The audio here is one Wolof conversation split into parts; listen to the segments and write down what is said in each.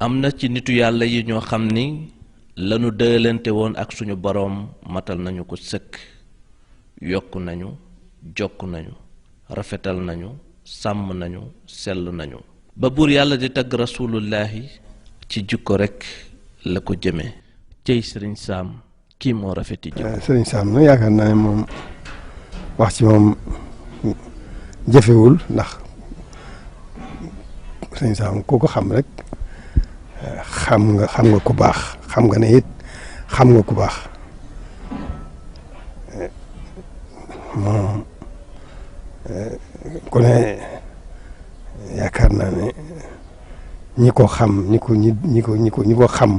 am na ci nitu yàlla yi ñoo xam ni lanu dëlante woon ak suñu boroom matal nañu ko sëkk yokk nañu jokk nañu rafetal nañu sàmm nañu sell nañu ba buur yàlla di tagg rasulullahi ci jikko rekk la ko jëme cey sëriñ Saam kii moo rafeti jikko sëriñ Saam na yaakaar naa ne moom wax ci moom jëfewul ndax sëriñ Saam ku ko xam rek xam nga ku baax xam nga ne it xam nga ku baax moom ku ne yaakaar naa ne ñi ko xam ñi ko xam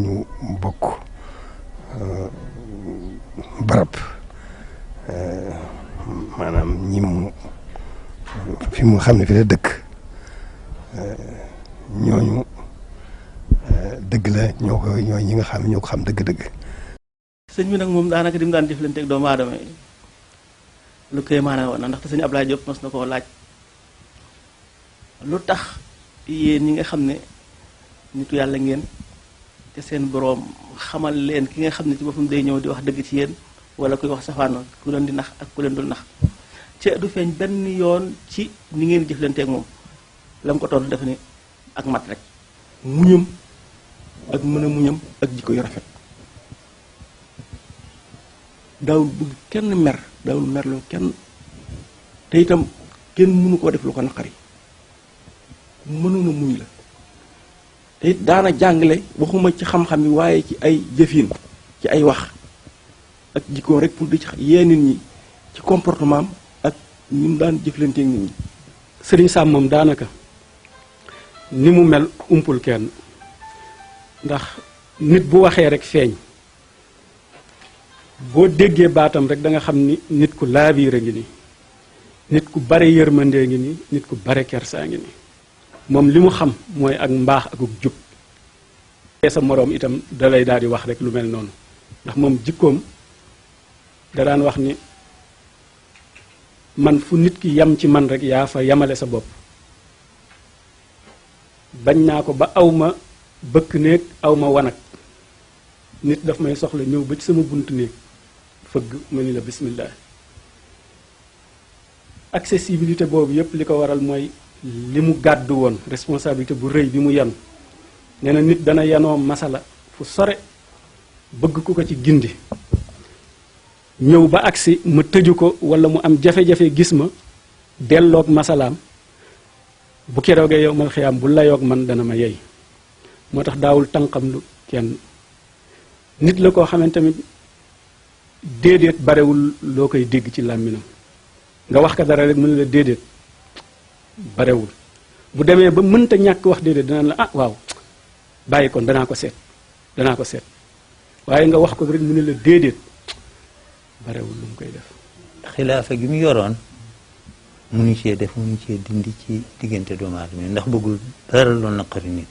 ñu bokk barab maanaam ñi mu fi mu xam ne fi la dëkk ñooñu dëgg la ñooy ñi nga xam ñoo ko xam dëgg-dëgg. sëñ bi nag moom daanaka di mu daan jëflanteeg doomu aadama yi lu koy maanaam woon na ndaxte sëñ Ablaye Diop mos na koo laaj lu tax yéen ñi nga xam ne nitu yàlla ngeen te seen boroom xamal leen ki nga xam ne ci boppam day ñëw di wax dëgg ci yéen wala kuy wax safaan ku leen di nax ak ku leen dul nax ci du feeñ benn yoon ci ni ngeen jëflanteeg moom la mu ko tontu def ni ak mat rek muñam ak mën a muñam ak jikko yu rafet daawul bëgg kenn mer daawul merloo kenn te itam kenn mënu koo def lu ko naqari mënoon a muñ la te it daana jàngale waxuma ci xam-xam yi waaye ci ay jëfin ci ay wax ak jikko rek pour di ci yee nit ñi ci comportement ak ni mu daan jëflanteeg nit ñi. sëriñ Sam moom daanaka ni mu mel umpul kenn ndax nit bu waxee rek feeñ boo déggee baatam rek da nga xam ni nit ku laabiir a ngi nii nit ku bare yërmandee ngi nii nit ku bare kersaa ngi nii moom li mu xam mooy ak mbaax ak jub sa moroom itam da lay daal di wax rek lu mel noonu ndax moom jikkoom da daan wax ni man fu nit ki yam ci man rek yaa fa yamale sa bopp bañ naa ko ba aw ma bëkk néeg aw ma wanag nit daf may soxla ñëw ba ci sama buntu néeg fëgg ma ni la bismillah accessibilité boobu yépp li ko waral mooy li mu gàddu woon responsabilité bu rëy bi mu yanu nee na nit dana yanoo masala fu sore bëgg ku ko ci gindi ñëw ba agsi ma tëju ko wala mu am jafe-jafe gis ma delloog masalaam bu keroogee yow mal xiyaam bu layoog man dana ma yey moo tax daawul tànqam lu kenn nit la koo xamante tamit déedéet barewul loo koy dégg ci làmminam nga wax ko dara rek mu ne la déedéet barewul bu demee ba mënta ñàkk wax déedéet dana la ah waaw bàyyi kon danaa ko seet waaye nga wax ko rek mu ne la déedéet barewul lu mu koy def. xilaafa gi mu yoroon munu cee def munu cee dindi ci diggante doomu aadama ndax bëggul dara loolu naqari nit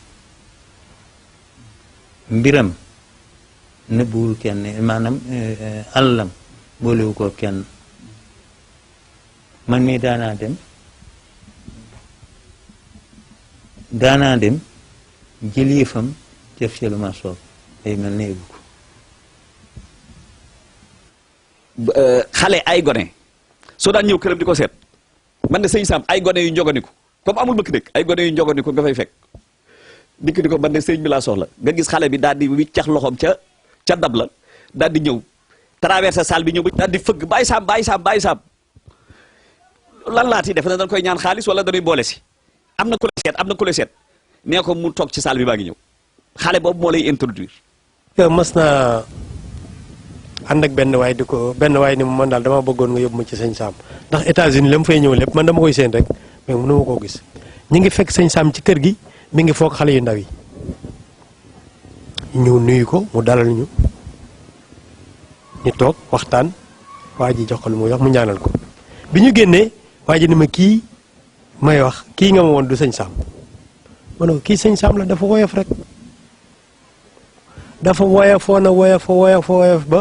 mbiram nëbbuwul kenn maanaam àllam boolewu ko kenn man mii daanaa dem jël yëfam def ci lu ma soob day mel ne yëgu ko xale ay gone soo daan ñëw këram di ko seet man de sëñ Sam ay gone yu njoganiku comme amul bëkk dëkk ay gone yu njoganiku nga fay fekk dikk di ko man de sëñ bi laa soxla nga gis xale bi daal di wiccax loxoom ca dab la daal di ñëw traversé salle bi ñëw ba daal di fëgg bàyyi saam lan laati def na dañ koy ñaan xaalis wala dañuy boole si am na ku la seet nee ko mu toog ci salle bi baa ngi ñëw xale boobu moo lay introduire. mas naa ànd ak benn waay ni mu man daal dama bëggoon nga yóbbu ma ci sëñ Sam ndax États-Unis la mu fay ñëw lépp man dama koy seen rek mais mënu ma koo gis ñi ngi fekk sëñ Sam ci kër gi mi ngi foog xale yu ndaw yi ñu nuyu ko mu dalal ñu toog waxtaan waa ji jox ko lu muy wax mu ñaanal ko bi ñu génnee waa ji ni ma kii may wax kii nga ma woon du sëñ Sam ma ne ko kii sëñ Sam la dafa woyof rek dafa woyof ba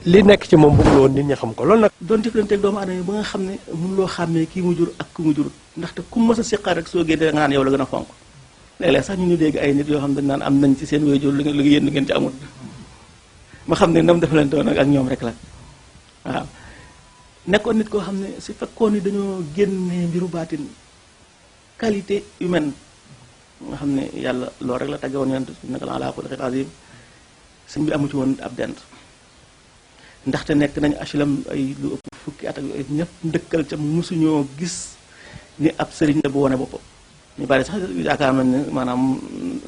li nekk ci moom bëggul woon nit ñi xam ko loolu nag. doon jëflanteeg doomu aadama yi ba nga xam ne mënuloo xàmmee kii mu jur ak ku mu jurut ndaxte ku mës a siqaar rek soo génnee nga naan yow la gën a fonk léeg-léeg sax ñu dégg ay nit yoo xam dañ naan am nañ ci seen waajur lu yéen lu ngeen ci amul ma xam ne nam defalante woon ak ñoom rek la waaw nekkoon nit koo xam ne su fekkoon ni dañoo génne mbiru baatin qualité humaine nga xam ne yàlla loolu rek la tagge woon yonent bi naka la ala xuluqin azim sëñ bi amu ci woon ab dent ndaxte nekk nañu HLM ay lu ëpp fukki at ak yooyu ñëpp ndëkkal ca mosuñoo gis ni ab sëriñ la bu wone boppam ñu bari sax yaakaar nañ ne maanaam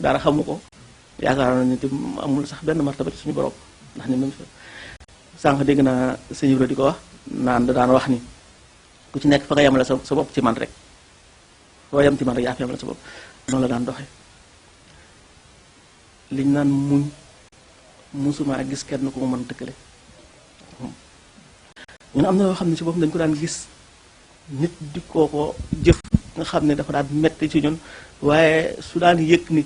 dara xamu ko yaakaar nañ ne te amul sax benn martaba ci suñu borom ndax ni même sànq dégg naa sëñ Ibra di ko wax naan da daan wax ni ku ci nekk fa nga yemale sa bopp ci man rek foo yem ci man rek yaa fa yemale sa bopp noonu la daan doxe liñ naan muñ musuma gis kenn ku mu mën tëkkale ñun am na yoo xam ne ci boppam dañ ko daan gis nit di ko jëf nga xam ne dafa daan metti ci ñun waaye su daan yëg ni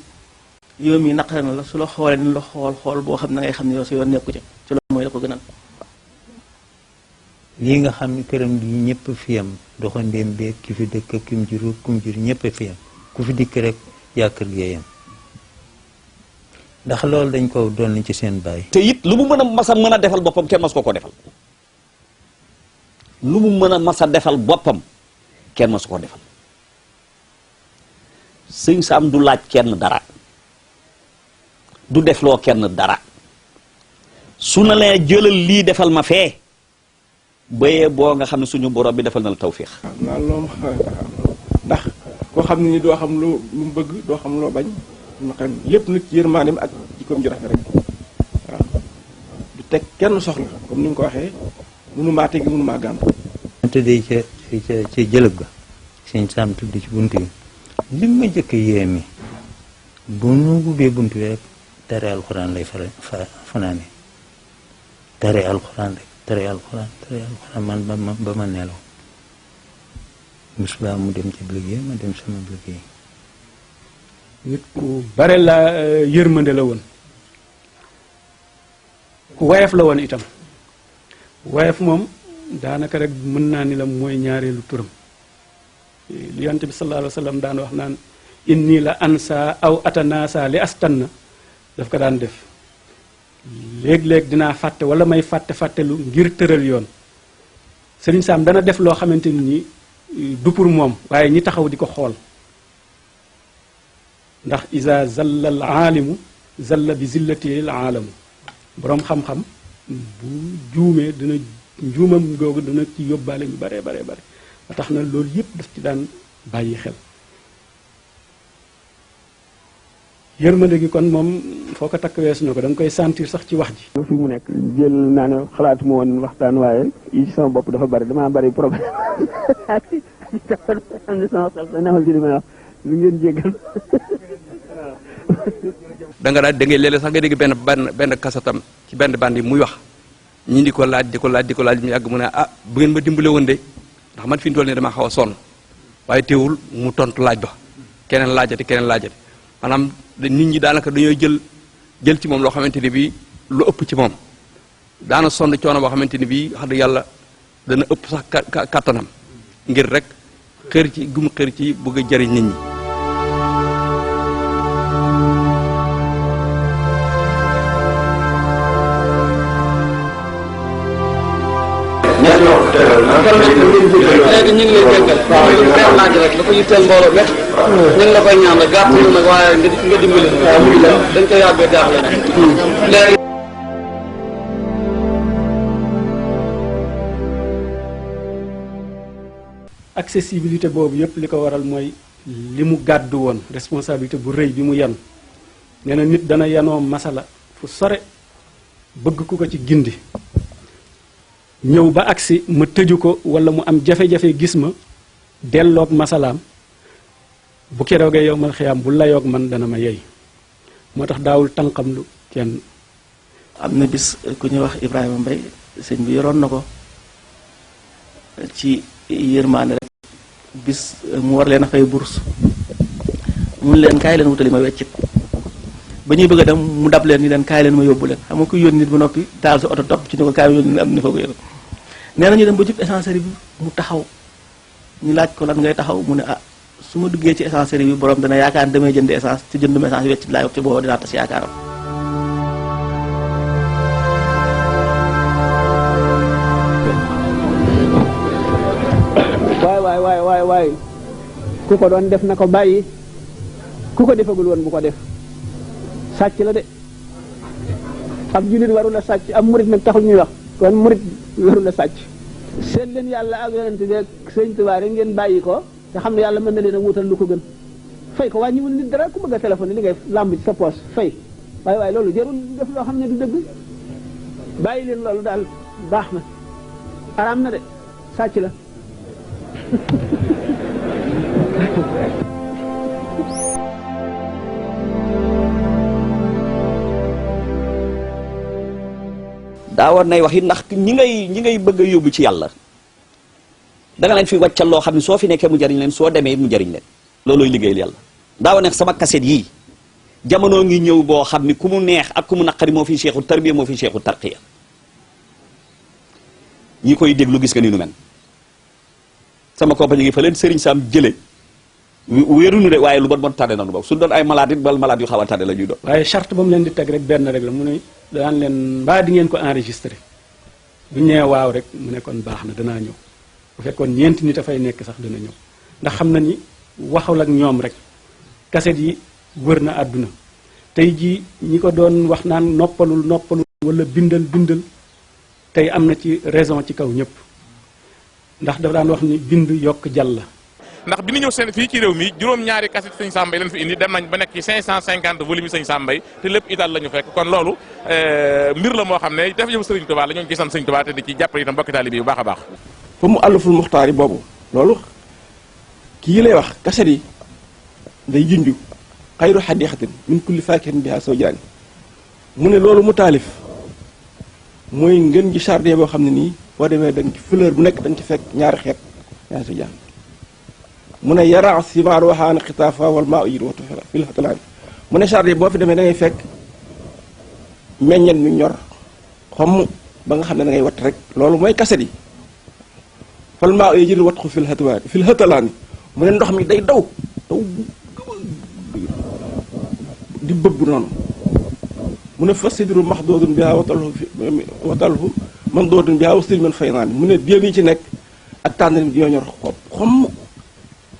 yow mi naqare na la su la xoolee ni la xool boo xam ne ngay xam ne yow sa yoon nekku ci loolu mooy la ko gënal lii nga xam ne këram gi ñëpp fi am doxandéem beeg ki fi dëkk ak ki mu jur ñëpp fi am ku fi dikk rek yaa kër gi yam ndax loolu dañ ko doon ci seen baay. te it lu mu mën a defal boppam kenn mas ko defal lu mu mën a mas a defal boppam kenn mas ko defal sëñ Sam du laaj kenn dara du defloo kenn dara su na lee jëlal lii defal ma fee bayee boo nga xam ne suñu borom bi defal na la tawfiix. waaw loolu ndax koo xam ne ni doo xam lu mu bëgg doo xam loo bañ ma xam lépp nag ci yërmandeem ak jikkoom ju rafet rek waaw du teg kenn soxla comme ni nga ko waxee mënumaa tegi mënumaa gàmm. ma tëddee ca jëlëb ga sëñ Sam tudd ci bunt bi li ma jëkk yéemi bu nu ubbee bunt bi rek tere alxuraan lay fanaane tere alxuraan rek tere alxuraan man ba ma nelaw musula mu dem ci liggéey ma dem sama liggéey. nit ku bare la yërmande la woon ku woyof la woon itam woyof moom daanaka rek mën naa ni la mooy ñaareelu turam li yonent bi sallallahu alayhi wa sallam daan wax naan inni la ansa aw atanasa li astan na daf ko daan def léeg-léeg dinaa fàtte wala may fàttelu ngir tëral yoon Sëriñ Sam dana def loo xamante ni du pour moom waaye ñi taxaw di ko xool ndax isa zalla al aalimu zalla bi zillati al aalamu boroom xam-xam bu juumee dina njuumam googu dina ci yóbbaale ñu bare ba tax na loolu yëpp daf ci daan bàyyi xel yërmande gi kon moom foo ko takk weesu na ko da nga koy sentir sax ci wax ji. fi mu nekk jël naa ne xalaatu ma woon waxtaan waaye yi ci sama bopp dafa bari damaa bari problème am na sama xel sax newal ci li may wax lu ngeen jéggal. da ngay léeg-léeg sax nga dégg benn kasatam ci benn band yi muy wax ñi di ko laaj mu yàgg mu ne ah bu ngeen ma dimbale woon de ndax man fi ñu toll nii damaa xaw a sonn waaye teewul mu tontu laaj ba keneen laajati maanaam nit ñi daanaka dañoo jël ci moom loo xamante ni bii lu ëpp ci moom daana sonn coono boo xamante ni bii wax dëgg yàlla dana ëpp sax kattanam ngir rek xër ci bëgg a jëriñ nit ñi. léegi ñu ngi lay jéggal benn laaj rek la ko yitteel mbooloo mépp ñu ngi la koy ñaan rek gàtt na nag waaye nga dimbali dañ koy yàggee jaaxle léegi accessibilité boobu yëpp li ko waral mooy li mu gàddu woon responsabilité bu rëy bi mu yan nee na nit dana yanoo masala fu sore bëgg ku ko ci gindi ñëw ba agsi ma tëju ko wala mu am jafe-jafe gis ma delloog masalaam bu keroogee yow mal xiyaam bu layoog man dana ma yey moo tax daawul tànqam lu kenn. am na bis ku ñuy wax Ibrahima Mbaye sëñ bi yoroon na ko ci yërmaane rek bis mu war leen a fay bourse mun leen kaay leen wutali ma weccit ba ñuy bëgg a dem mu dab leen ni leen kaay leen ma yóbbu leen xam nga ku yónni nit ba noppi taal sa oto topp ci ni ko kaay yónni am ni fa ko yónni nee na ñu dem ba jub essencerie bi mu taxaw ñu laaj ko lan ngay taxaw mu ne su ma duggee ci essencerie bi borom dana yaakaar damay jënd essence ci jëndum essence wecc laay wax ci booba dinaa tas yaakaaram. waay ku ko doon def na ko bàyyi ku ko defagul woon bu ko def sàcc la de ab jullit warul a sàcc ab murit nag taxul ñuy wax kon murit warul a sàcc seet leen yàlla ak yonent bi ak sëñ Tuubaa rek ngeen bàyyi ko te xam ne yàlla mën na leen a wutal lu ko gën fay ko wàññiwul nit dara ku bëgg a téléphone li ngay làmb ci sa poche fay waaye loolu jarul def loo xam ne du dëgg bàyyi leen loolu daal baax na araam na de sàcc la daa war nay wax it ndax ñi ngay bëgg a yóbbu ci yàlla da nga leen fi wàccal loo xam ne soo fi nekkee mu jariñ leen soo demee mu jariñ leen loolooy liggéeyal yàlla daa war ne sama kaset yii jamono ngi ñëw boo xam ni ku mu neex ak ku mu naqari moo fi seexu tarbiya moo fi seexu tarqiya ñi koy déglu gis nga ni nu mel sama compagnie ngi fa leen Serigne Sam jële wéeruñu de waaye lu bon bon tànde nanu boobu su doon ay malade it bal malade yu xaw a tànde la ñuy doon waaye charte ba mu leen di teg rek benn rek la mu ne daan leen mbaa di ngeen ko enregistré bu ñu nee waaw rek mu ne kon baax na danaa ñëw bu fekkoon ñeenti nit a fay nekk sax dana ñëw ndax xam na ni waxul ak ñoom rek kaset yi wër na àdduna tey jii ñi ko doon wax naan noppalul wala bindal tey am na ci raison ci kaw ñëpp ndax dafa daan wax ni bind yokk jàll la ndax bi ñu ñëw seen fii ci réew mi juróom-ñaari kaset sëñ Sam Mbaye leen fi indi dem nañ ba nekk ci 550 volume yi sëñ Sam Mbaye te lépp ital la ñu fekk kon loolu mbir la moo xam ne def yëfu sëriñ Tuubaa la ñoo ngi ci sant sëñ Tuubaa te di ci jàppale itam mbokki taalibe yi bu baax a baax fa mu àlluful muxtaar yi boobu loolu kii lay wax kaset yi day junju xayru xadiixatin min kulli faakihin biha zawjaani mu ne loolu mu taalif mooy ngeen ji jardin boo xam ne nii boo demee da nga ci fleur bu nekk da nga ci fekk ñaari xeet yaa su jaan mu ne yara simaar waxaana xitaafa wal maa uyir watu fil xatalaan mu ne jardin boo fi demee da ngay fekk meññet mi ñor xomm ba nga xam ne da ngay wat rek loolu mooy kaset yi fal maa uyir wat ko fil xatalaan mu ne ndox mi day daw di bëbb noonu mu ne fasidru maxdoodun biha watalhu man doodun biha wasil min faynaani mu ne biir yi ci nekk ak tànn bi ñoo ñor xomm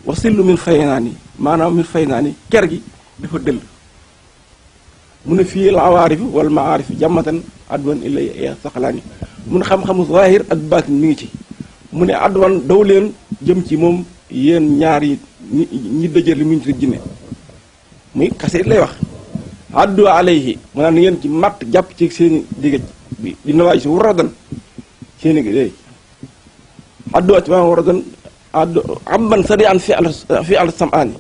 wasillu min faynaani maanaam min faynaani ker gi dafa dëll mu ne fii la awaarifi wala maarifi jàmmatan adwan illay ya saxalaani mu ne xam-xamu zahir ak baatin mi ngi ci mu ne adwan daw leen jëm ci moom yéen ñaar yi ñi dëjër li muñ ci jinne muy kaseet lay wax addu alayhi maanaam ngeen ci matt jàpp ci seeni digëj bi di nawaay si waradan seeni gi addu ci maanaam waradan addu amban sadi an fi al samaani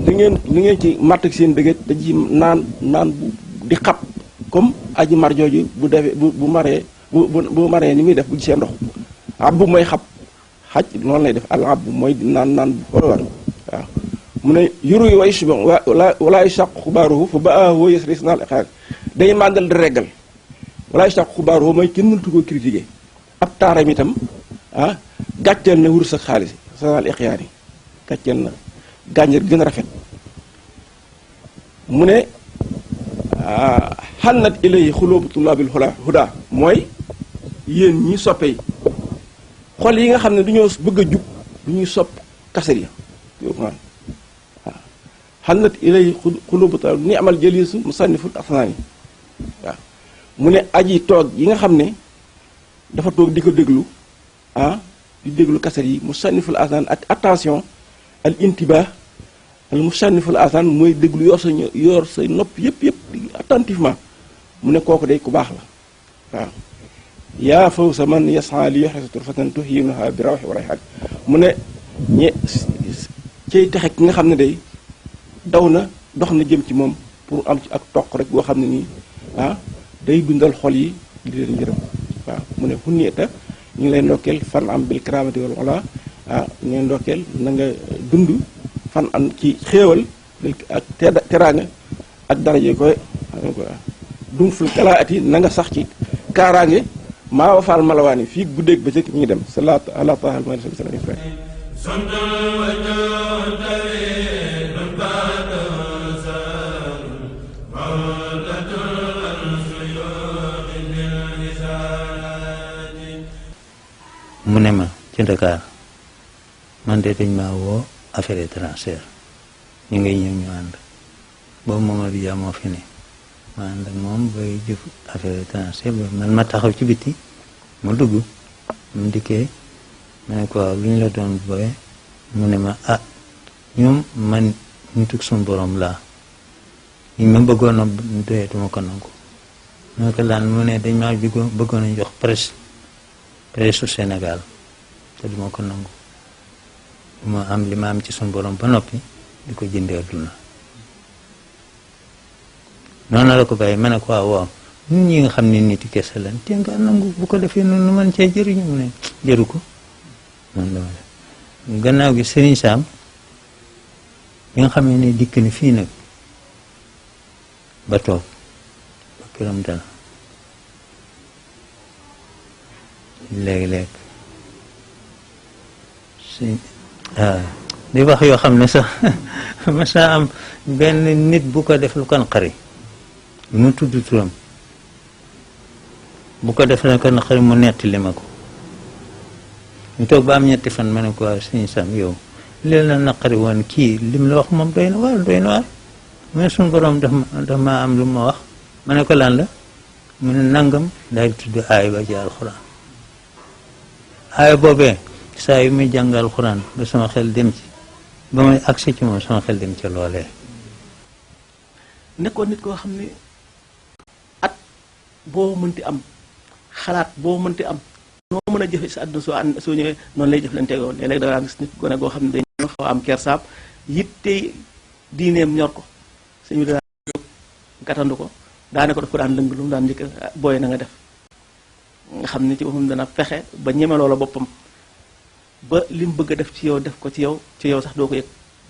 da ngeen ci matt ak seen digëj da ci naan bu di xab comme aji mar jooju bu defee bu maree ni muy def bu gisee ndox abbu mooy xab xaj noonu lay def al abbu mooy naan bu war waaw mu ne yuru yi way suba walaay sàq xubaaruhu fa ba woo yes ris naal xaar day màndal di reggal walaay sàq xubaaruhu mooy kenn mënatu koo critiquer ab taaram itam gàcceel na wurus ak xaalis sanal ixyaar yi gàcceel na gànjar gën a rafet mu ne xannat ilay xuloobu tullaabil huda mooy yéen ñi soppe yi xol yi nga xam ne duñoo bëgg a jub du ñuy sopp kaset ya waaw xannat ilay xulubu ta ni amal jëlisu mu sànniful asnaani waaw mu ne aji toog yi nga xam ne dafa toog di ko déglu di déglu kaset yi mu sànniful asnaan ak attention al intibah al mu sànniful asnaan mooy déglu yor sa nopp yëpp attentivement mu ne kooku day ku baax la waaw yaa faw sa man yasan li yoxe sa turfatan tuhinuha bi rawxi wa rayhaan mu ne cay texe ki nga xam ne day daw na dox na jëm ci moom pour am ci ak toq rek boo xam ne nii day dundal xol yi di leen yërëm waaw mu ne xunnieta ñu ngi lay ndokkeel fan am bil karamati wal wala ñu ngi ndokkeel na nga dund fan am ci xéewal ak teraanga ak daraje koy dum ful kalaati na nga sax ci kaaraange maa wafaal malawaani fii guddeeg bëccëg mi ngi dem salaatu ala taala ma sallallahu alayhi mu ne ma ci Dakar man de dañ maa woo affaire étrangère ñu ngay ñëw ñu ànd boobu Mamadou Dia moo fi ne ma ànd ak moom bay jëf affaire étrangère man ma taxaw ci biti mu dugg mu dikkee ma ne ko waaw lu ñu la doon booye mu ne ma ah ñoom man nituk suñu borom laa ñu ma bëggoon a doyee duma ko nangu moo ko laan mu ne dañ maa bëggoon a jox presse su Sénégal te duma ko nangu duma am li ma am ci suñu borom ba noppi di ko jëndee adduna noonu la ko bàyyi ma ne ko waaw ñun ñi nga xam ne nit yi kese lan te nga nangu bu ko defee noonu mën cee jëriñu mu ne jëru ko noonu la ma def gannaaw gi Serigne Sam bi nga xam ne dikk ni fii nag ba toog ba këram dal léeg-léeg di wax yoo xam ne sax masa am benn nit bu ko def lu kon xari mu tudd turam bu ko def lu kon xari mu nettali ma ko ñu toog ba am ñetti fan ma ne ko waaw Sëñ Sam yow leen la naqari woon kii lim la wax moom doy na waar mais suñu borom daf ma am lu ma wax ma ne ko lan la mu ne nangam daal di tudd aay ba ci alxuraan aaya boobee saa yu muy jàng alxuraan ba sama xel dem ci ba may agsi ci moom sama xel dem ca loolee. nekkoon nit koo xam ne at boo mënti am xalaat boo mënti am noo mën a jëfe sa àdduna soo ñëwee noonu lay jëflante yow léeg-léeg da ngaa gis nit gone goo xam ne dañoo xaw a am kersaab yitte diineem ñor ko sëñ bi daan gàttandu ko daane ko daf ko daan lëng lu mu daan njëkk booy na nga def nga xam ne ci boppam dana fexe ba ñeme loola boppam ba li mu bëgg a def ci yow def ko ci yow sax doo ko yëg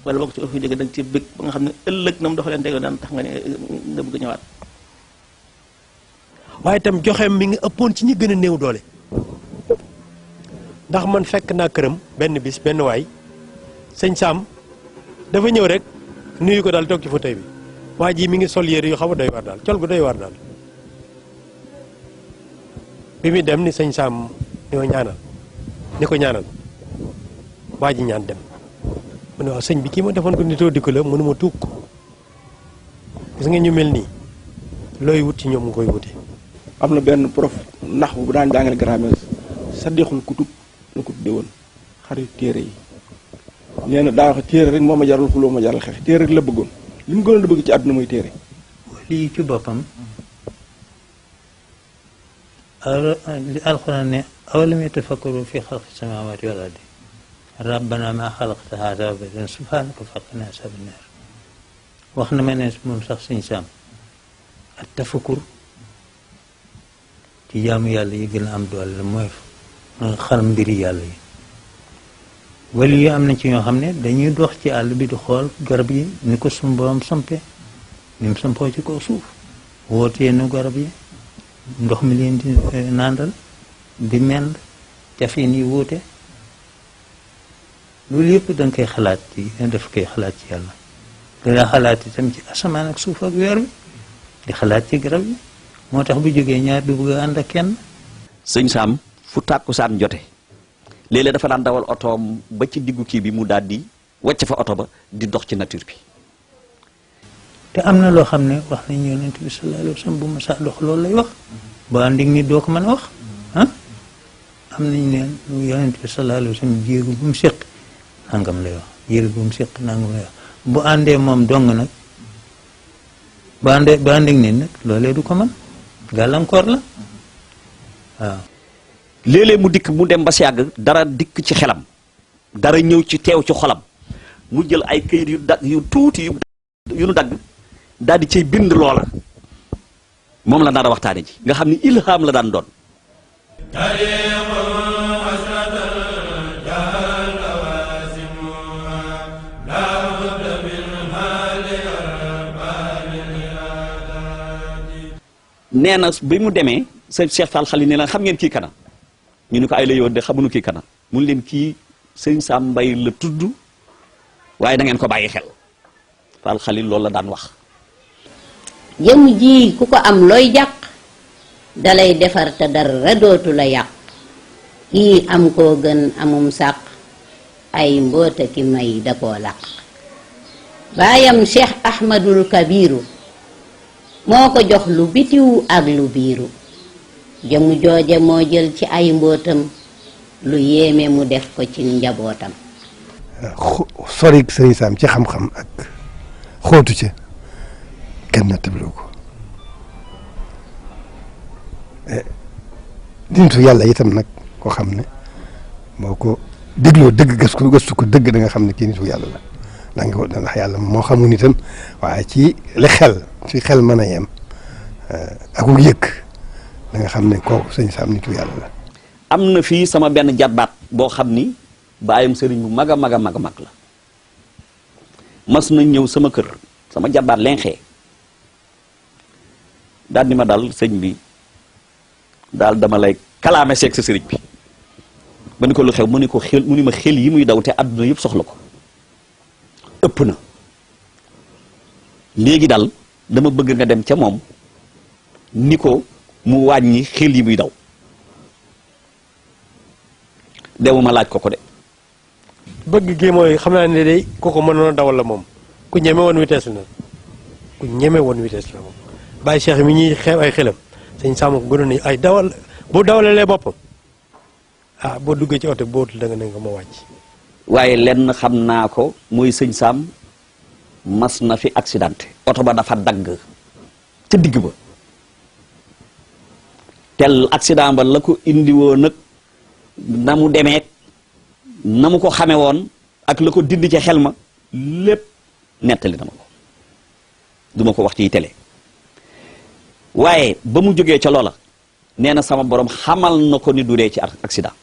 wala boo ko ci ëpp jóge da nga ci bëgg ba nga xam ne ëllëg na mu doxalante yow daan tax nga bëgg ñëwaat. waaye itam joxeem mi ngi ëppoon ci ñi gën a néew doole ndax man fekk naa këram benn bis benn waay sëñ Sam dafa ñëw rek nuyu ko daal toog ci fauteuil bi waa ji mi ngi sol yére yu xaw a doy waar daal col gu doy waar daal. bi muy dem ni sëñ Sam ni ko ñaanal waa ji ñaan dem mu ne waaw sëñ bi kii ma defoon ko nitoo di ko la mënuma tuug ko gis nga ñu mel nii looy wut ci ñoom nga koy wute. am na benn prof nax bu daan jàngale grammaire Sadixul Kutub la ko tudde woon xarit téere yi nee na daa wax téere rek moo ma jaral xuloo ma jaral xeex téere rek la bëggoon li mu gënoon a bëgg ci àdduna mooy téere. lii ci boppam li alxuraan ne awalam yatafakkaru fi xalqi samaawaati wal ardi rabbana maa xalaqta haazaa baatilan subhaanaka faqinaa azaaban naar wax na ma ne moom sax Sëñ Sam ak tafakkur ci jaamu yàlla yi gën a am doole la mooy xam mbiri yàlla yi wala yi am na ci ñoo xam ne dañuy dox ci àll bi di xool garab yi ni ko suñu borom sampe ni mu sampoo ci kaw suuf wootee nu garab yi ndox mi leen di nàndal di mend cafin yi wuute loolu yëpp da nga koy xalaat ci daf koy xalaat ci yàlla danga xalaat itam ci asamaan ak suuf ak weer wi di xalaat ci garab yi moo tax bu jógee ñaar du bëgg a ànd ak kenn. sëñ Sam fu tàkkusaan jote léeg-léeg dafa daan dawal otoom ba ci diggu kii bi mu daal di wàcc fa oto ba di dox ci nature bi. te am na loo xam ne wax nañu yonent bi sallallahu alayhi wa sallam bu ma saa dox loolu lay wax ba ànd ak nit doo ko mën a wax ah am nañu ne yonent bi sallallahu alayhi wa sallam jéegu bu mu séq nangam lay wax jéegu bu mu séq nangam lay wax bu àndee moom dong nag ba ànd ak nit nag loolee du ko mën gàllankoor la waaw. léeg-léeg mu dikk mu dem ba si yàgg dara dikk ci xelam dara ñëw ci teew ci xolam mu jël ay këyit yu dagg yu tuuti yu nu dagg daal di cay bind loola moom la nar a waxtaane ji nga xam ni ilham la daan doon. nee na bi mu demee sëñ Cheikh Fall Xalil ne la xam ngeen kii kana ñu ni ko ay la yoon de xamuñu kii kana mun leen kii sëñ Sam Mbay la tudd waaye da ngeen ko bàyyi xel Fall Xalil loolu la daan wax. jëm ji ku ko am looy jàq dalay defar te dara dootu la yàq kii am koo gën amum sàq ay mboota ki may da koo làq baayam Cheikh Ahmadul Kabiru moo ko jox lu bitiw ak lu biiru jëmu jooje moo jël ci ay mbootam lu yéeme mu def ko ci njabootam. sori sëriñ Sam ci xam-xam ak xóotu ca kenn nattabloo ko dintu yàlla itam nag koo xam ne boo ko dégloo dëgg gëstu ko dëgg da nga xam ne kii nitu yàlla la ndax yàlla moo xamul itam waaye ci li xel mën a yem ak yëg da nga xam ne kooku sëñ Sam nitu yàlla la. am na fii sama benn jarbaat boo xam ni baayam sëriñ bu mag a mag a mag a mag la mas nañ ñëw sama kër sama jarbaat lenxee daal ni ma daal sëñ bi daal dama lay kalaame seeg sa sëriñ bi ba ni ko lu xew mu ni ma xel yi muy daw te àdduna yëpp soxla ko ëpp na léegi daal dama bëgg nga dem ca moom ni ko mu wàññi xel yi muy daw dewuma laaj ko de bëgg gi mooy xam naa ne day kooku mënoon a dawal la moom ku ñeme woon vitesse la moom bàyyi Cheikh mi ñuy xew ay xelam sëñ Sam ko gënoon nañu ay dawal bu dawalalee boppam boo duggee ci oto bootul da nga ne nga ma wàcc. waaye lenn xam naa ko mooy sëñ Sam mas na fi accidenté oto ba dafa dagg ca digg ba tel accident ba la ko indi woon nag na mu demee na mu ko xame woon ak la ko dindi ci xel ma lépp nettali na ma ko duma ko wax ci télé waaye ba mu jógee ca loola nee na sama borom xamal na ko ni du dee ci accident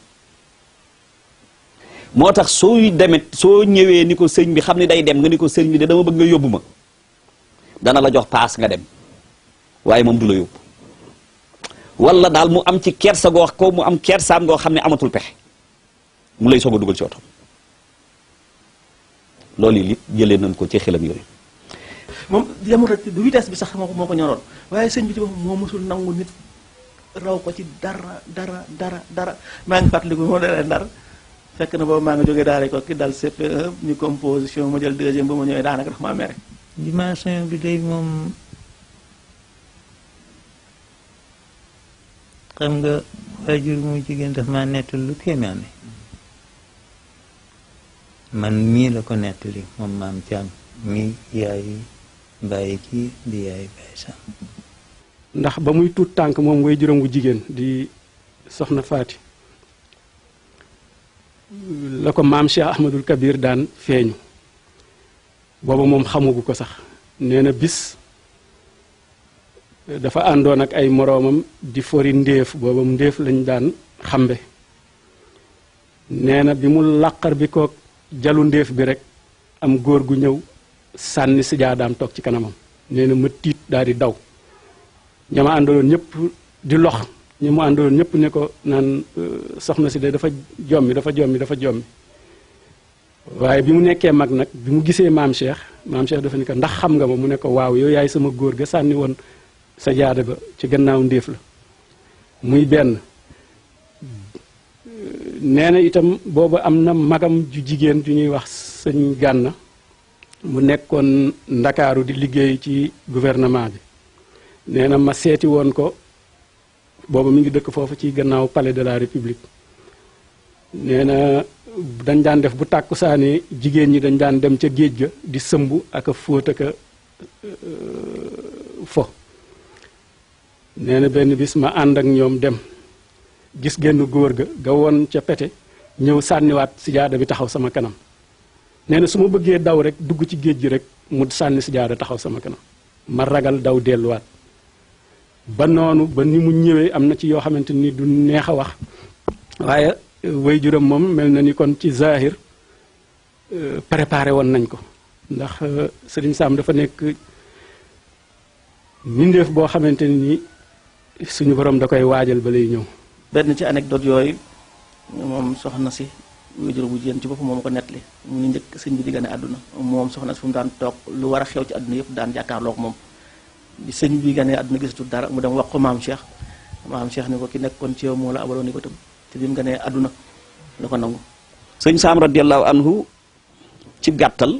moo tax sooy demet soo ñëwee ni ko sëñ bi xam ne day dem nga ni ko sëñ bi de dama bëgg nga yóbbu ma dana la jox paas nga dem waaye moom du la yóbbu wala daal mu am ci kersa goo ko mu am kersaam goo xam ne amatul pexe mu lay soog a dugal ci oto loolu yi jëlee nañ ko ci xelam yooyu. moom yamul rek du vitesse bi sax moo ko ñoroon waaye sëñ bi ci boppam moo mësul nangu nit raw ko ci dara maa ngi fàttaliku moo dalee Ndar fekk na boobu maa ngi jógee daara ko ki dal CP1 ñu composition ma jël deuxième ba ma ñëwee daanaka dafa maa mere. dimension bi day moom xam nga waajur mu jigéen daf maa nettal lu kéemaane man mii la ko nettali moom maam Thiam mii yaay bàyyi kii di yaay bàyyi Sam. ndax ba muy tuut tànk moom way juróom gu jigéen di soxna Faati la ko maam Cheikh Ahmadul Kabir daan feeñu booba moom xamugu ko sax nee na bis dafa àndoon ak ay moroomam di fori ndéef booba ndéef lañ daan xambe nee na bi mu làqar bi ko jalu ndéef bi rek am góor gu ñëw sànni sijaadaam toog ci kanamam nee na ma tiit daal di daw ñama àndaloon ñëpp di lox ñi mu àndaloon ñëpp ne ko naan soxna si de dafa jommi waaye bi mu nekkee mag nag bi mu gisee maam Cheikh dafa ne ko ndax xam nga ma mu ne ko waaw yow yaay sama góor ga sànni woon sa jaada ba ci gannaaw ndéef la muy benn nee na itam boobu am na magam ju jigéen ju ñuy wax sëñ Gànna mu nekkoon Ndakaaru di liggéey ci gouvernement bi nee na ma seeti woon ko booba mi ngi dëkk foofu ci gannaaw palais de la république nee na dañ daan def bu tàkkusaane jigéen ñi dañ daan dem ca géej ga di sëmb ak a fóot ak a fo nee na benn bis ma ànd ak ñoom dem gis genn góor ga woon ca pete ñëw sànniwaat sijaada bi taxaw sama kanam nee na su ma bëggee daw rek dugg ci géej gi rek mu sànni sijaada taxaw sama kanam ma ragal daw delluwaat ba noonu ba ni mu ñëwee am na ci yoo xamante ni du neex a wax waaye way juram moom mel na ni kon ci zahir préparé woon nañ ko ndax sëriñ Sam dafa nekk mbindeef boo xamante ni suñu borom da koy waajal ba lay ñëw. benn ci anecdote yooyu moom soxna si wéjur bu jigéen ci boppam moom ko nettali mu ngi njëkk sëñ bi di gane àdduna moom soxna si fu mu daan toog lu war a xew ci àdduna yëpp daan jàkkaarloog moom bi sëñ bi gane àdduna gisatul dara mu dem wax ko maam Cheikh ni ko ki nekkoon ci yow moo la abaloon ni ko tam te bi mu ganee àdduna la ko nangu. sëñ Saam radiyallahu anhu ci gàttal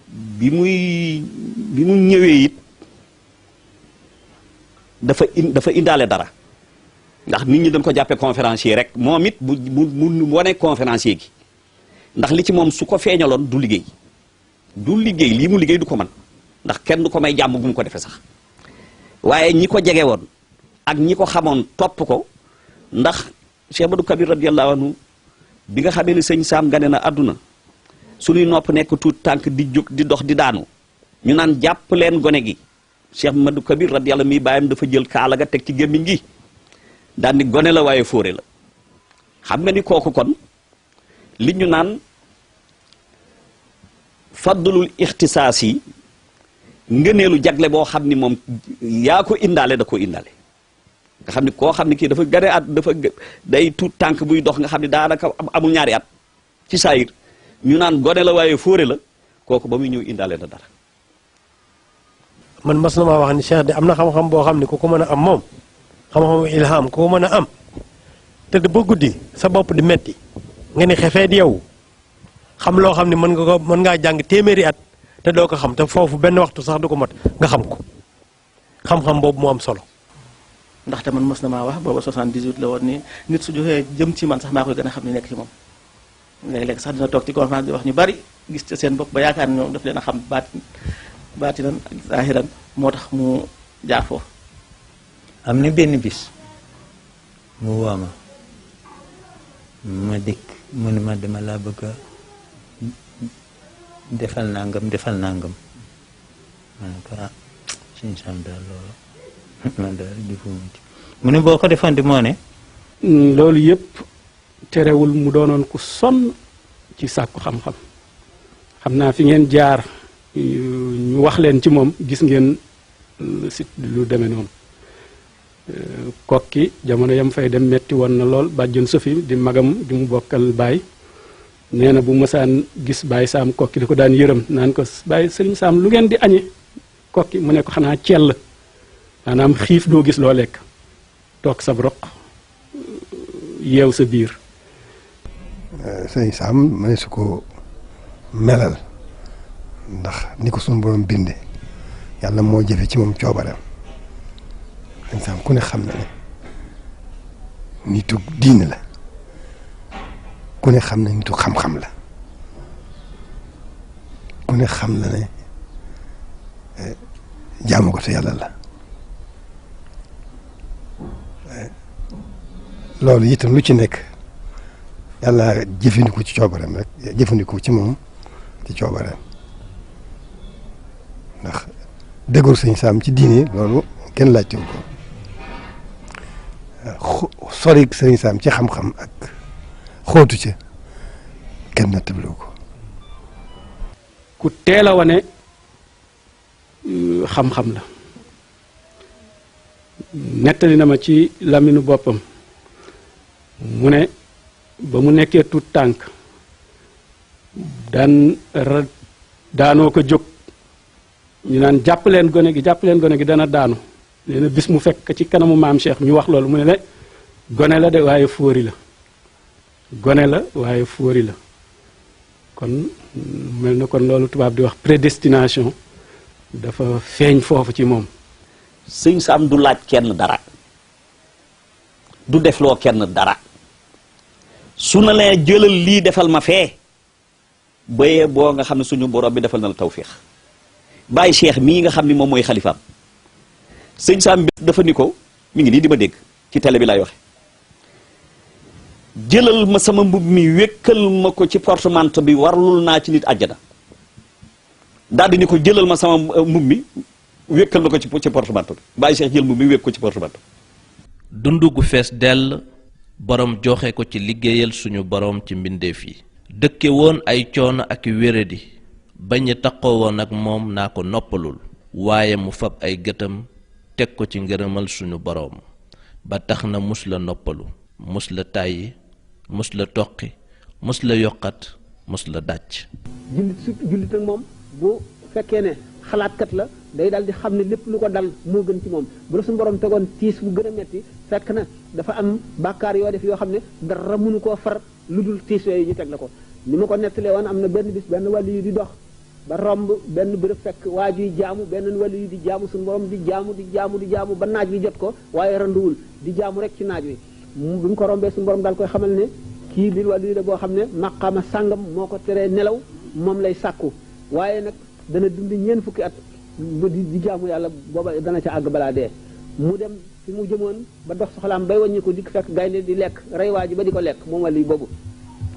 bi mu ñëwee it dafa indaale dara ndax nit ñi dañ ko jàppee conférencier rek moom it mu wane conférencier gi ndax li ci moom su ko feeñaloon du liggéey lii mu liggéey du ko man ndax kenn du ko may jàmm bu mu ko defee sax waaye ñi ko jege woon ak ñi ko xamoon topp ko ndax Cheikh Madou Kabir radiyallahu anhu bi nga xamee ne sëñ Saam gane na àdduna suñuy nopp nekk tuut tànk di jóg di dox di daanu ñu naan jàpp leen gone gi Cheikh Madou Kabir radiyallahu mi bàyyam dafa jël kaala ga teg ci gémmiñ gi daan ni gone la waaye fóore la xam nga ni kooku kon li ñu naan faddulul ixtisaas yi ngëneelu jagle boo xam ni moom yaa ko indaale da ko indaale nga xam ni koo xam ni kii dafa gane at dafa day tuut tànk buy dox nga xam ni daanaka amul ñaari at ci saayir ñu naan gone la waaye fóore la kooku ba muy ñëw indaale na dara. man mas na maa wax ni Cheikh de am na xam-xam boo xam ni ku ko mën a am moom xam-xamu ilham ku ko mën a am tëdd ba guddi sa bopp di metti nga ni xefee di yow xam loo xam ni mën ngaa jàng téeméeri at te doo ko xam te foofu benn waxtu sax du ko mat nga xam ko xam-xam boobu moo am solo. ndaxte man mas na maa wax booba 78 la woon ni nit su joxee jëm ci man sax maa koy gën a xam ni nekk ci moom léeg-léeg sax dina toog ci conférence di wax ñu bari gis ca seen bopp ba yaakaar ni ñoom daf leen a xam baatinan ak zaahiran moo tax mu jaar foofu. am na benn bis mu woo ma dikk mu ne ma dama laa bëgg a defal nangam ma ne ko suñu sam daal loolu man daal mu ne boo ko defoon di moo ne loolu yëpp terewul mu doonoon ku sonn ci sàkku xam-xam xam naa fi ngeen jaar ñu wax leen ci moom gis ngeen si lu demee noonu kokki jamono yam fay dem metti woon na lool bàjjon Sofi di magam di mu bokkal baay nee na bu mësaan gis Baye Saam kokki da ko daan yërëm naan ko Baye Sëriñ Saam lu ngeen di añe kokki mu ne ko xanaa cell maanaam xiif doo gis loo lekk toog sa roq yeew sa biir. Sëriñ Saam ma ne su ko melal ndax ni ko sunu borom binde yàlla moo jëfe ci moom coobareem Sëriñ Saam ku ne xam na ne nitu diine la ku ne xam na nitu xam-xam la ku ne xam na ne jaamu ko te yàlla la loolu itam lu ci nekk yàlla jëfandiku ci coobareem rek jëfandiku ci moom ci coobareem ndax dëggul Sëriñ Saam ci diine loolu kenn laajtewu ko sori Sëriñ Saam ci xam-xam ak xóotu ca kenn nattabliwu ko ku teel a wane xam-xam la nettali na ma ci laminu boppam mu ne ba mu nekkee tut tànk daanoo ko jóg ñu naan jàpp leen gone gi dana daanu nee na bis mu fekk ci kanamu maam Cheikh ñu wax loolu mu ne ne gone la de waaye fóori la kon mel na kon loolu tubaab di wax prédestination dafa feeñ foofu ci moom. Sëñ Saam du laaj kenn dara du defloo kenn dara su na lee jëlal lii defal ma fee bayee boo nga xam ne suñu borom bi defal na la tawfiix Baye Cheikh mii nga xam ni moom mooy xalifaam Sëñ Saam bi dafa ni ko mi ngi nii di ma dégg ci télé bi laay waxe jëlal ma sama mbub mi wékkal ma ko ci portemanteau bi warlul naa ci nit àjjana daal di ni ko jëlal ma sama mbub mi wékkal ma ko ci portemanteau bi Baye Cheikh jël mbub mi wékk ko ci portemanteau dund gu fees dell borom joxe ko ci liggéeyal suñu borom ci mbindeef yi dëkke woon ay coono ak wéradi bañ a taqoo woon ak moom naa ko noppalul waaye mu fab ay gëtam teg ko ci ngërëmal suñu boroom ba tax na mus la noppalu mus la tàyyi mus la toqi mus la yokkat mus la dàcc. jullit surtout jullit nag moom bu fekkee ne xalaatkat la day daal di xam ne lépp lu ko dal moo gën ci moom bu la suñu borom tegoon tiis bu gën a metti fekk na dafa am bàkkaar yoo def yoo xam ne dara mënu koo far lu dul tiis yooyu ñu teg la ko. ni ma ko nettalee woon am na benn bis benn wàllu yu di dox ba romb benn bërëb fekk waa juy jaamu benn wàllu yu di jaamu suñu borom di jaamu ba naaj wi jot ko waaye randuwul di jaamu rek ci naaj wi bi mu ko rombee suñu borom daal koy xamal ne kii bi wàllu yu la boo xam ne maqaama sàngam moo ko teree nelaw moom lay sàkku waaye nag dana dund ñeent fukki at di jaamu yàlla booba dana ca àgg balaa dee mu dem fi mu jëmoon ba dox soxlaam bay wàññi ko dikk fekk gaynde di lekk rey waa ji ba di ko lekk moom wàllu yu boobu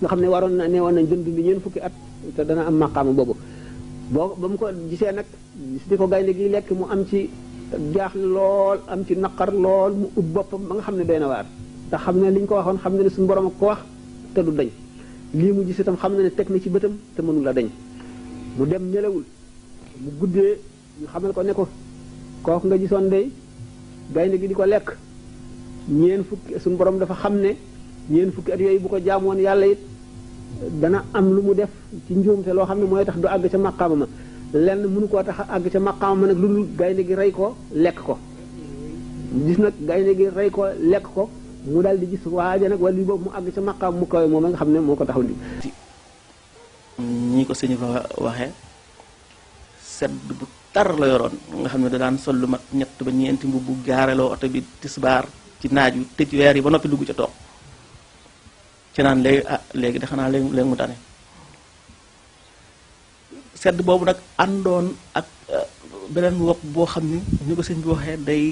nga xam ne waroon na ne woon nañ dund ñeent fukki at te dana am maqaama boobu boo ba mu ko gisee nag gis di ko gaynde gi lekk mu am ci jaaxle lool am ci naqar lool mu ut boppam ba nga xam ne doy na waar te xam ne li ñu ko waxoon xam ne ne suñu borom ak ko wax te du dañ lii mu gis itam xam ne ne teg na ci bëtam te mënu la dañ mu dem ñelewul mu guddee ñu xamal ko ne ko kooku nga gisoon day gaynde gi di ko lekk ñeent fukki suñu borom dafa xam ne ñeent fukki at yooyu bu ko jaamoon yàlla it dana am lu mu def ci njuumte loo xam ne mooy tax du àgg ca maqaama ma lenn mënu koo tax àgg ca maqaama ma nag lu dul gaynde gi rey ko lekk ko gis nag gaynde gi rey ko lekk ko mu daal di gis waaja nag wala boobu mu àgg ca maqaama mu kawe moom nga xam ne moo ko taxaw di ñi ko sëñ fa waxee sedd bu tar la yoroon nga xam ne da daan sol lu mat ñett ba ñeenti mbubb gaareloo oto bi tisbaar ci naaj wi tëj weer yi ba noppi dugg ca toog ci naan léegi léegi de xanaa léegi mu tane sedd boobu nag àndoon ak beneen wopp boo xam ni ñu ko sëñ bi waxee day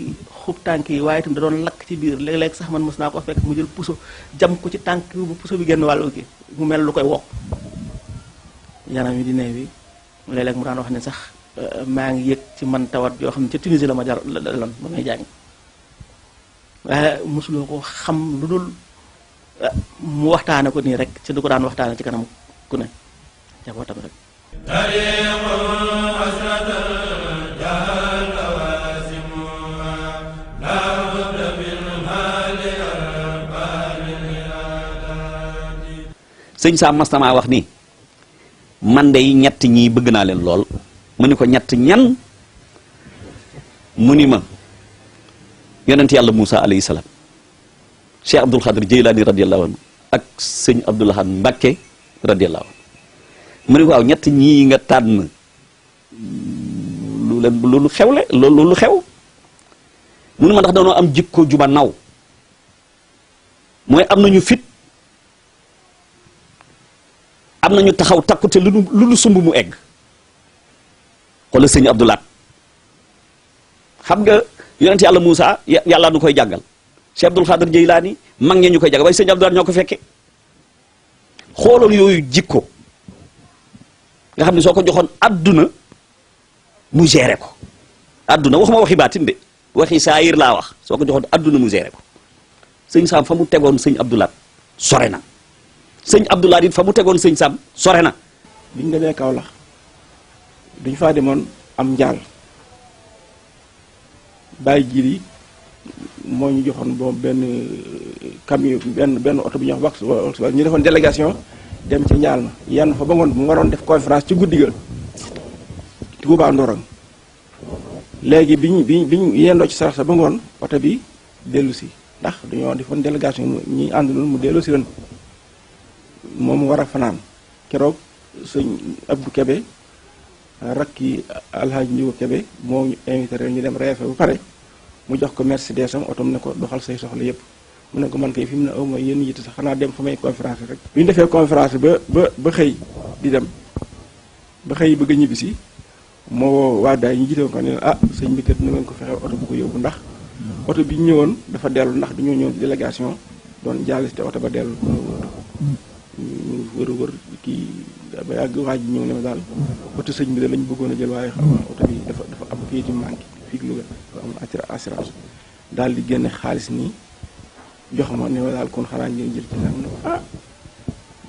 xub tànk yi waaye itam da doon lakk ci biir léeg-léeg sax man mos naa ko fekk mu jël puso jam ko ci tànk bu puso bi génn wàllu gi mu mel lu koy wokk yaram yi di neew yi léeg-léeg mu daan wax ne sax maa ngi yëg ci man tawat yoo xam ne ca Tunisie la ma jar lan ba may jàng waaye mosuloo ko xam lu dul mu waxtaane ko nii rek ci du ko daan waxtaane ci kanam ku ne jabootam rek sëñ Sam mastama wax ni man de ñett ñii bëgg naa leen lool mu ni ko ñett ñan mu ni ma yonent yàlla Moussa alayhi salaam Cheikh Abdul Xaadir Jeylaani radiyallahu anhu ak sëñ Abdul Ahad Mbakke radiyallahu anhu mu ni ko waaw ñett ñii nga tànn lu xewle lu xew mu ni ma ndax dañoo am jikko juba naw mooy am nañu fit am nañu taxaw takku te lu sumb mu egg xoolal sëñ Abdul Ahad xam nga yonent yàlla Moussa yàlla nu koy jàngal Cheikh Abdul Xaadir Jeylaani mag ñee ñu koy jàngal waaye sëñ Abdul Ahad ñoo ko fekke xoolal yooyu jikko nga xam ne soo ko joxoon adduna mu géré ko adduna waxuma waxi baatin de waxi saayir laa wax soo ko joxoon adduna mu géré ko sëñ Sam fa mu tegoon sëñ Abdul Ahad sore na sëñ Abdul Ahad it fa mu tegoon sëñ Sam sore na. biñ demee Kaolack duñ faa demoon am njaal bàyyi jiir yi moo ñu joxoon boobu benn camion benn oto bu ñuy wax wax ñu defoon délégation dem ci njaal ma yenn fa ba ngoon mu waroon def conférence ci guddi ga Tuubaa Ndorong léegi biñ yendoo ci sarax sa ba ngoon oto bi dellu si ndax dañoo defoon délégation ñi ànd loolu mu dellu si ren moom war a fanaan keroog sëñ Abdou Kébé rakki Alhaji Ndiou Kébé moo ñu invité ren ñu dem reefe bu pare mu jox ko Mercedes am otom ne ko doxal say soxla yëpp mu ne ko man kay fi mu ne aw ma yéen yitte sax xanaa dem fa may conférence rek bi ñu defee conférence ba xëy di dem ba xëy bëgg a ñibbisi moo woo waa daay ñu jiite ko ne ah sëñ bi kat na ngeen ko fexe oto bu ko yóbbu ndax oto bi ñëwoon dafa dellu ndax dañoo ñëw délégation doon jaalis te oto ba dellu ñu wër kii ba yàgg waa ji ñëw ne ma daal oto sëñ bi de lañ bëggoon a jël waaye xam nga oto bi dafa am kayit yu manqué fii Louga dafa am assurance daal di génne xaalis nii jox ma ne ma daal kon xanaa ngeen jël ci sax mu ne ko ah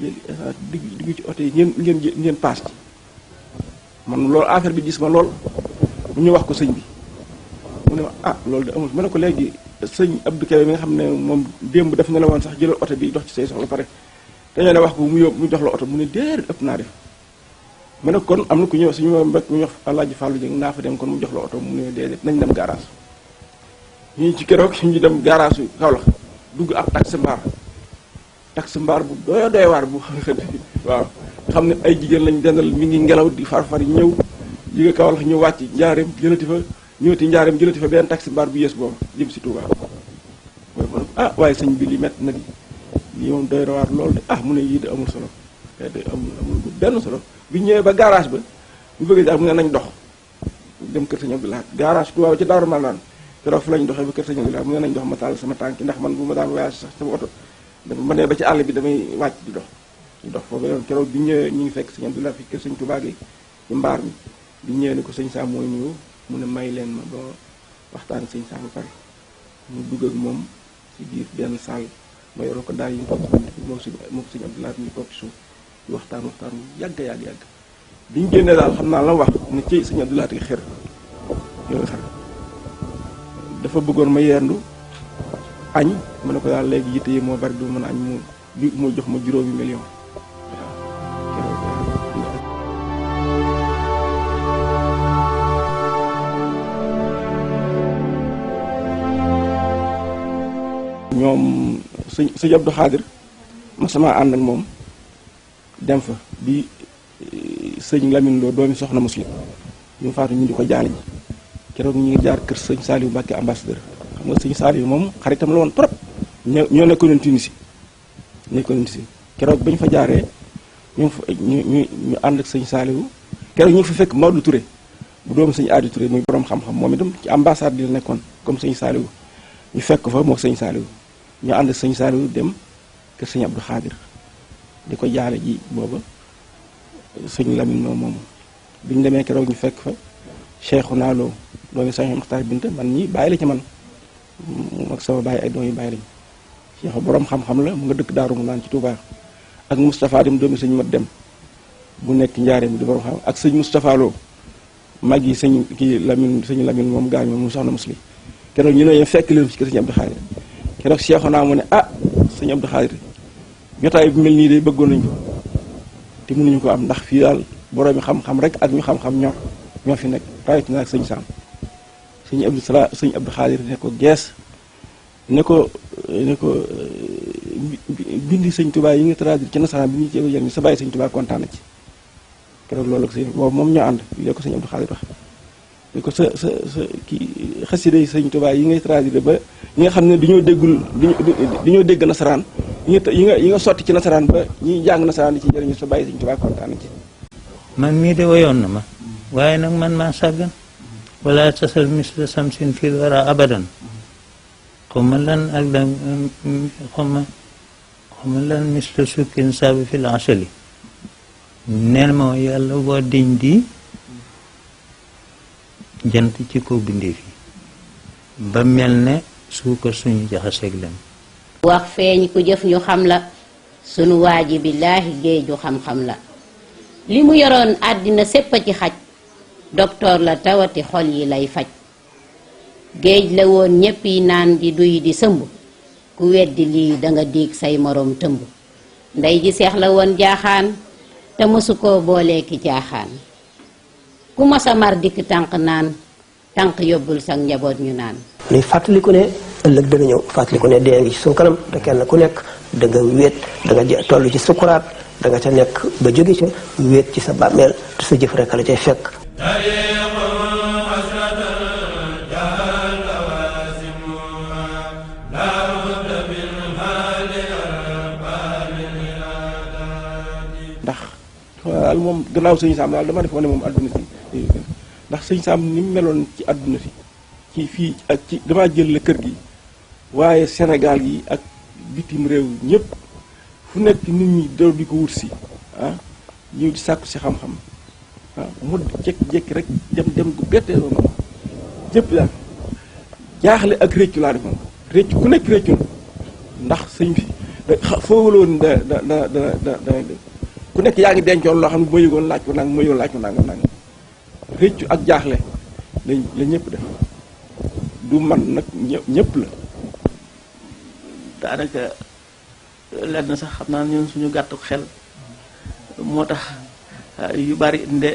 léegi diggu ci oto yi ngeen paas ci man loolu affaire bi gis ma lool mu ñu wax ko sëñ bi mu ne ma ah loolu de amul ma ne ko léegi sëñ Abdou Kébé mi nga xam ne moom démb def na la woon sax jëlal oto bi dox ci say soxla pare dañoo ne wax ko mu yóbbu mu jox la oto mu ne déer ëpp naa def ma ne kon am na ku ñëw suñu mbokk mu wax Alaaji Fàllu Jëng naa fa dem kon mu jox la oto mu ne déedéet nañ dem garage ñu ci keroog ñu dem garage yu Kaolack dugg ab taxi mbaar bu doy waar bu waaw xam ne ay jigéen lañ dendal mi ngi ngelaw di far ñëw jóge Kaolack ñu wàcc njaareem jëlati fa ñëwati njaareem jëlati fa benn taxi mbaar bu yées boobu jëm si Touba ah waaye sëñ bi li métti na di lii moom doy waar loolu de ah mu ne yii de amul solo de amul benn solo bi ñëwee ba garage ba bu bëggee jaar mu ne nañ dox dem kër sëñ Abdou Lahad garage Touba ci Daaru Marnaan keroog fa lañ doxee ba kër sëñ Abdou Lahad mu ne nañ dox ma taal sama tànk ndax man bu ma daan voyage sax sama oto ma ne ba ci àll bi damay wàcc di dox foofu yoon keroog bi ñëwee ñu ngi fekk sëñ Abdou Lahad fi kër sëñ Touba gi ci mbaar mi bi ñëwee ne ko sëñ Sam mooy ñëw mu ne may leen ma ba waxtaan sëñ Sam ba pare mu dugg ak moom ci biir benn salle ma yoroo ko daal yi toog moom sëñ Abdou Lahad ñu toog ci suuf di waxtaan yàgg bi ñu génnee daal xam naa la wax ne ci sëñ Abdou Lahad gi xër loolu xër dafa bëggoon ma yendu añ ma ne ko daal léegi yitte yi moo bari du mën a añ mu jox ma juróomi million ñoom sëñ Abdou Khadir ma sama ànd ak moom dem fa bi sëñ Lamine Lo doomi soxna Muslim ñu faatu ñu di ko jaale ji keroog ñu ngi jaar kër sëñ Saliou Mbacke ambassadeur xam nga sëñ Saliou moom xaritam la woon trop ñoo nekkoon Tunisie keroog ba ñu fa jaaree ñu ànd ak sëñ Saliou keroog ñu ngi fa fekk Maodo Touré bu doomu sëñ Adi Touré muy borom xam-xam moom itam ci ambassade bi la nekkoon comme sëñ Saliou ñu fekk fa moo sëñ Saliou ñu ànd ak sëñ Saliou dem kër sëñ Abdou Khadir di ko jaale ji booba sëñ Lamine Lo moomu bi ñu demee keroog ñu fekk fa Cheikhouna Lo doomi sëñ Muxtaar Binta man ñi bàyyi la ci man ak sama bàyyi ay doom yi bàyyi lañu Cheikh borom xam-xam la mu nga dëkk Daaru mu naan ci Touba ak Moustapha dem doomi sëñ Mat dem bu nekk njaareem di borom xam ak sëñ Moustapha Lo mag yi sëñ Lamine moom gaañ moom mu soxna Muslim keroog ñu ne fekk leen ci kër sëñ Abdou Khadir keroog Cheikhouna mu ne ah sëñ Abdou Khadir jotaay bu mel nii de bëggoon nañu ko te mënuñu ko am ndax fii daal boroomi xam-xam rek ak ñu xam-xam ñoo fi nekk rawatina ak sëñ Sam sëñ Abdou Khadir ne ko gees ne ko bindi sëñ Touba yi nga traduire ci nasaraan bi ñu ci yëngu sa bàyyi sëñ Touba kontaan na ci keroog loolu ak sëñ boobu moom ñoo ànd li ko sëñ Abdou Khadir wax ne ko sa kii xasida yi sëñ Touba yi ngay traduire ba ñi nga xam ne dañoo dégg nasaraan yi nga sotti ci nasaraan ba ñi jàng nasaraan di ci jëriñu sa bàyyi sëñ Touba kontaan na ci man mii de woyoon na ma waaye nag man maa sàggan wala tasal misla samsin fil wara abadan xawma lan ak la xawma lan misla sukkin saabi fil asali neen ma yàlla boo diñ di jant ci kaw bindéef yi ba mel ne suukar suñu jaxaseeg lem wax feeñ ku jëf ñu xam la sunu waaji billaahi géeju xam-xam la li mu yoroon àddina sépp a ci xaj doktoor la tawati xol yi lay faj géej la woon ñépp yi naan di duy di sëmb ku weddi lii danga diig say moroom tëmb ndey ji seex la woon jaaxaan te mësu koo boolee ki jaaxaan ku masa mar dikk tànk naan tànk yóbbul sa njaboot ñu naan luy fàttaliku ne ëllëg dana ñëw fàttaliku ne dee ngi ci suñu kanam te kenn ku nekk da nga wéet da nga toll ci sukuraat da nga ca nekk ba jóge ca wéet ci sa bàmmeel te sa jëf rekk la cay fekk ndax daal moom gannaaw sëñ Sam daal dama defoon ne moom àdduna si ndax sëñ Sam ni mu meloon ci àdduna si ci fii ak ci damaa jël la kër gi waaye Sénégal yi ak bitim réew ñëpp fu nekk nit ñi daw di ko wut si ñëw di sàkku si xam-xam mu jékki-jékki rek dem gu bettee noonu jëpp daal jaaxle ak réccu laa def moom réccu ku nekk réccu na ndax sëñ bi foogaloon ku nekk yaa ngi dencoon loo xam ne ma yëgoon laaj ko nangam ma yëgoon laaj ko nangam réccu ak jaaxle la ñëpp def du man nag ñëpp la. daanaka lenn sax xam naa ñun suñu gàttu xel moo tax yu bari nde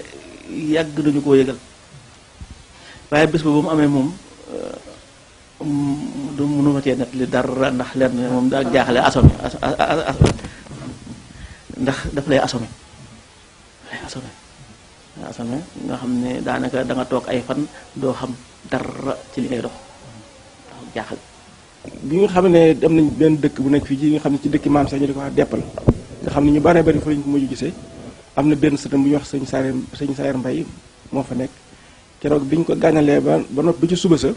yàgg nañu koo yëgal waaye bés ba mu amee moom du mënuma cee net li dara ndax lenn moom daa jaaxle assommé ndax daf lay assommé nga xam ne daanaka da nga toog ay fan doo xam dara ci li ngay dox jaaxle. bi nga xam ne dem nañ benn dëkk bu nekk fii ci nga xam ne ci dëkki maam sax ñu di ko wax deppal nga xam ne ñu bare bari fa lañ ko mujj gisee am na benn sëtam bu ñuy wax sëñ Sayer Mbay moo fa nekk keroog biñ ko gàññalee ba noppi ba ci suba sa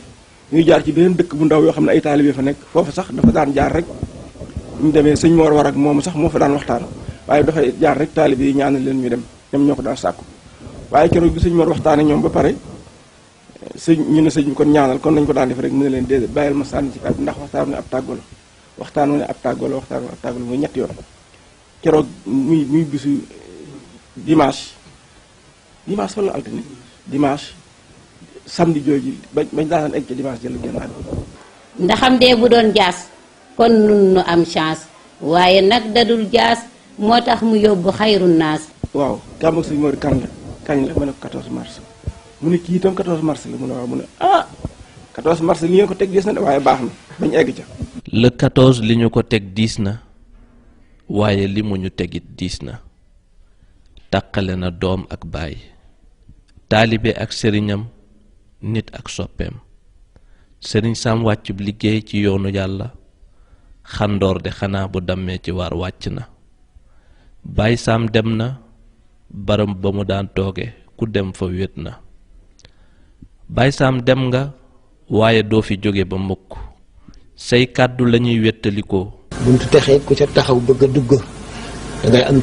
ñuy jaar ci beneen dëkk bu ndaw yoo xam ne ay taalibe fa nekk foofu sax dafa daan jaar rek ñu demee sëñ Mor war ak moomu sax moo fa daan waxtaan waaye dafay jaar rek taalibe yi ñaanal leen ñu dem ñoom ñoo ko daan sàkku waaye keroog bi sëñ Mor waxtaanee ñoom ba pare ñu ne sëñ bi kon ñaanal kon nañ ko daan def rek mu ne leen déedéet bàyyil ma sànni ci kàddu ndax waxtaan ne ab tàggoo la waxtaan ne ab tàggoo la muy ñetti yoon keroog muy bisu dimanche wala altine dimanche samedi jooju bañ daan egg ca dimanche jël génn àdduna. ndaxam dee bu doon jaas kon nun nu am chance waaye nag dadul jaas moo tax mu yóbbu xayru naas. waaw gàmm ak sëñ Mor kañ la ma ne ko 14 mars mu ne kii itam 14 mars la mu ne waaw mu ne 14 mars li ngeen ko teg diis na de waaye baax na bañ egg ca. le 14 li ñu ko teg diis na waaye li mu ñu tegit diis na tàqale na doom ak baay taalibe ak sëriñam nit ak soppeem sëriñ Sam wàccub liggéey ci yoonu yàlla xandoor de xanaa bu dammee ci waar wàcc na Baay Sam dem na baram ba mu daan tooge ku dem fa wét na Baay Sam dem nga waaye doo fi jóge ba mukk say kàddu lañuy wéttalikoo buntu texee ku ca taxaw bëgg a dugg dangay am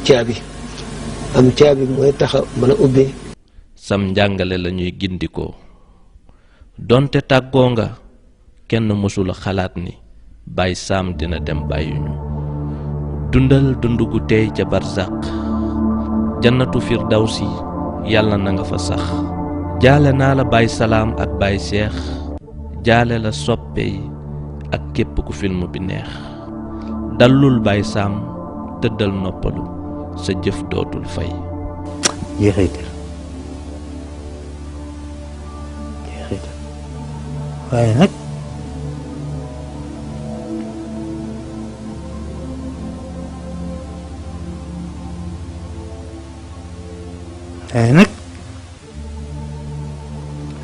caabi mooy taxaw mën a ubbi sam njàngale lañuy gindikoo donte tàggoo nga kenn mësula xalaat ni Baay Sam dina dem bàyyuñu dundal dund gu teey ca barzaq jannatu firdawsi yàlla na nga fa sax jaale naa la Baay Salaam ak Baay Seex jaale la soppe yi ak képp ku film bi neex dallul Baay Sam tëddal noppalu sa jëf dootul fay. jeexital waaye nag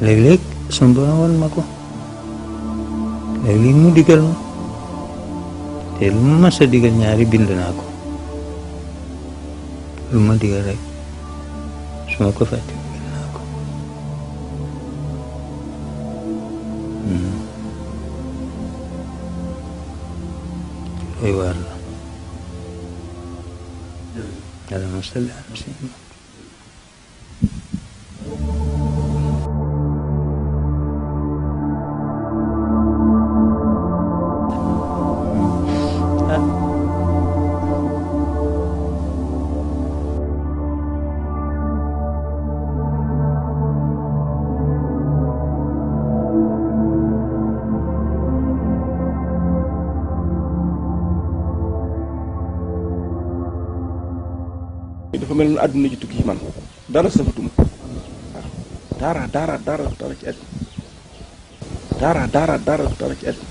léeg-léeg suñu borom wan ma ko léeg-léeg mu digal ma te lu ma mës a digal ñaari bind naa ko lu ma digal rek su ma ko fàtte bind naa ko doy waar la yàlla ma salli ala sayyidina dafa mel ni àdduna ji tukki man dara safatuma waaw dara ci àdduna dara ci àdduna